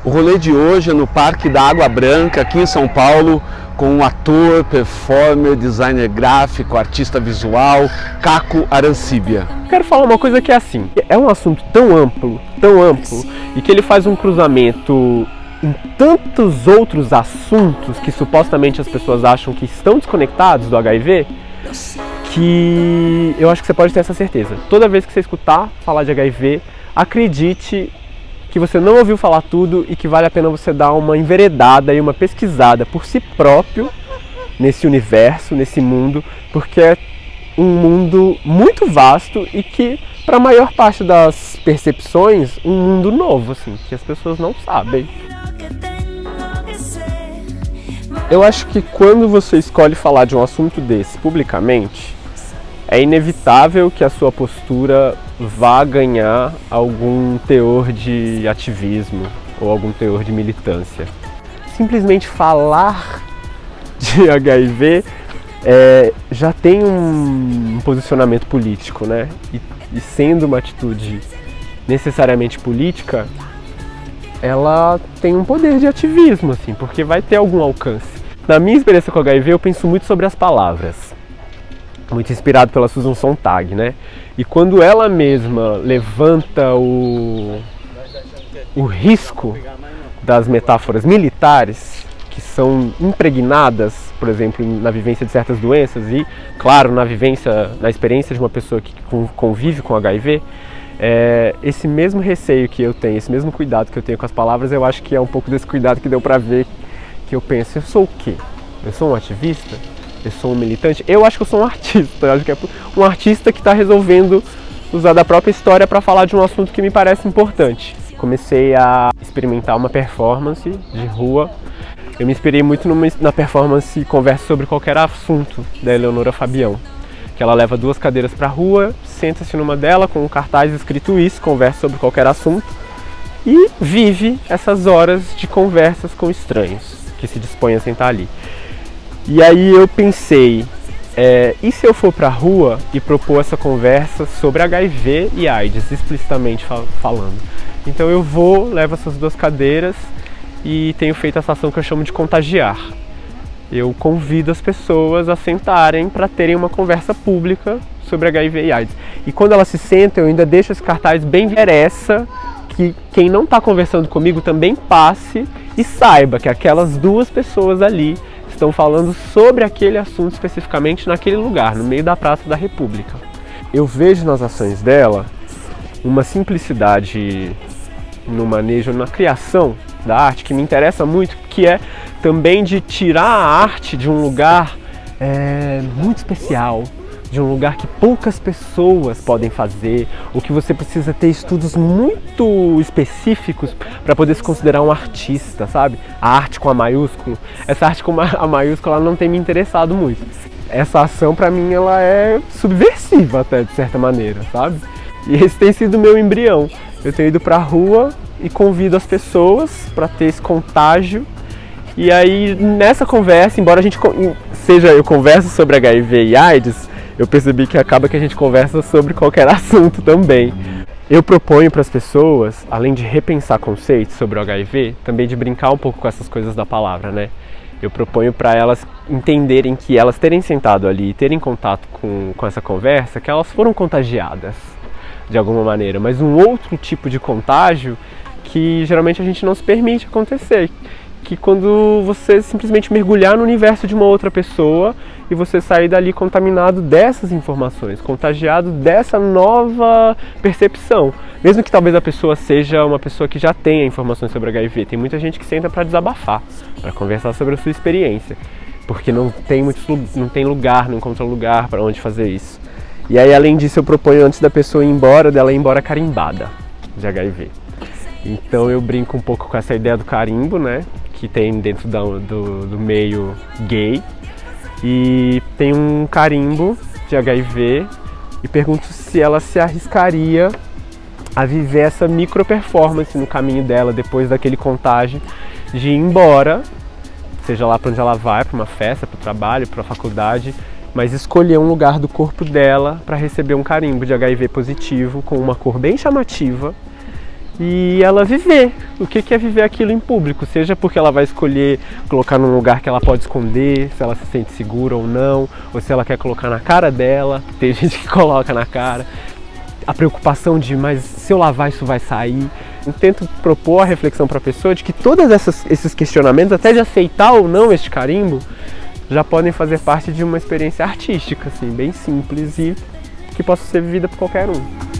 O rolê de hoje é no Parque da Água Branca, aqui em São Paulo, com um ator, performer, designer gráfico, artista visual, Caco Arancibia. Quero falar uma coisa que é assim, é um assunto tão amplo, e que ele faz um cruzamento em tantos outros assuntos que supostamente as pessoas acham que estão desconectados do HIV, que eu acho que você pode ter essa certeza. Toda vez que você escutar falar de HIV, acredite que você não ouviu falar tudo e que vale a pena você dar uma enveredada e uma pesquisada por si próprio nesse universo, nesse mundo, porque é um mundo muito vasto e que, para a maior parte das percepções, um mundo novo, assim, que as pessoas não sabem. Eu acho que quando você escolhe falar de um assunto desse publicamente, é inevitável que a sua postura vá ganhar algum teor de ativismo ou algum teor de militância. Simplesmente falar de HIV já tem um posicionamento político, né? E sendo uma atitude necessariamente política, ela tem um poder de ativismo, assim, porque vai ter algum alcance. Na minha experiência com o HIV, eu penso muito sobre as palavras. Muito inspirado pela Susan Sontag, né? E quando ela mesma levanta o risco das metáforas militares, que são impregnadas, por exemplo, na vivência de certas doenças e, claro, na experiência de uma pessoa que convive com HIV, esse mesmo receio que eu tenho, esse mesmo cuidado que eu tenho com as palavras, eu acho que é um pouco desse cuidado que deu pra ver, que eu penso, eu sou o quê? Eu sou um ativista? Eu sou um militante? Eu acho que eu sou um artista. Eu acho que é um artista que está resolvendo usar da própria história para falar de um assunto que me parece importante. Comecei a experimentar uma performance de rua. Eu me inspirei muito na performance Conversa sobre Qualquer Assunto, da Eleonora Fabião. Que ela leva 2 cadeiras para a rua, senta-se numa dela com um cartaz escrito isso, Conversa sobre Qualquer Assunto, e vive essas horas de conversas com estranhos que se dispõem a sentar ali. E aí eu pensei, e se eu for pra rua e propor essa conversa sobre HIV e AIDS, explicitamente falando? Então eu levo essas 2 cadeiras e tenho feito essa ação que eu chamo de contagiar. Eu convido as pessoas a sentarem para terem uma conversa pública sobre HIV e AIDS. E quando elas se sentam, eu ainda deixo esse cartaz bem interessa, que quem não está conversando comigo também passe e saiba que aquelas 2 pessoas ali estão falando sobre aquele assunto especificamente naquele lugar, no meio da Praça da República. Eu vejo nas ações dela uma simplicidade no manejo, na criação da arte que me interessa muito, que é também de tirar a arte de um lugar muito especial, de um lugar que poucas pessoas podem fazer, ou que você precisa ter estudos muito específicos para poder se considerar um artista, sabe? A arte com A maiúsculo. Essa arte com A maiúsculo ela não tem me interessado muito. Essa ação, para mim, ela é subversiva até, de certa maneira, sabe? E esse tem sido o meu embrião. Eu tenho ido pra rua e convido as pessoas para ter esse contágio. E aí, nessa conversa, embora eu converse sobre HIV e AIDS, eu percebi que acaba que a gente conversa sobre qualquer assunto também. Eu proponho para as pessoas, além de repensar conceitos sobre o HIV, também de brincar um pouco com essas coisas da palavra, né? Eu proponho para elas entenderem que elas terem sentado ali e terem contato com essa conversa, que elas foram contagiadas de alguma maneira, mas um outro tipo de contágio que geralmente a gente não se permite acontecer. Que quando você simplesmente mergulhar no universo de uma outra pessoa e você sair dali contaminado dessas informações, contagiado dessa nova percepção. Mesmo que talvez a pessoa seja uma pessoa que já tenha informações sobre HIV, tem muita gente que senta para desabafar, para conversar sobre a sua experiência, porque não tem lugar, não encontra lugar para onde fazer isso. E aí, além disso, eu proponho antes da pessoa ir embora, dela ir embora carimbada de HIV. Então eu brinco um pouco com essa ideia do carimbo, né? Que tem dentro do meio gay. E tem um carimbo de HIV e pergunto se ela se arriscaria a viver essa micro performance no caminho dela depois daquele contágio de ir embora, seja lá para onde ela vai, para uma festa, para o trabalho, para a faculdade, mas escolher um lugar do corpo dela para receber um carimbo de HIV positivo com uma cor bem chamativa e ela viver. O que é viver aquilo em público? Seja porque ela vai escolher colocar num lugar que ela pode esconder, se ela se sente segura ou não, ou se ela quer colocar na cara dela, tem gente que coloca na cara. A preocupação de, mas se eu lavar isso vai sair. Eu tento propor a reflexão para a pessoa de que todos esses questionamentos, até de aceitar ou não este carimbo, já podem fazer parte de uma experiência artística, assim, bem simples e que possa ser vivida por qualquer um.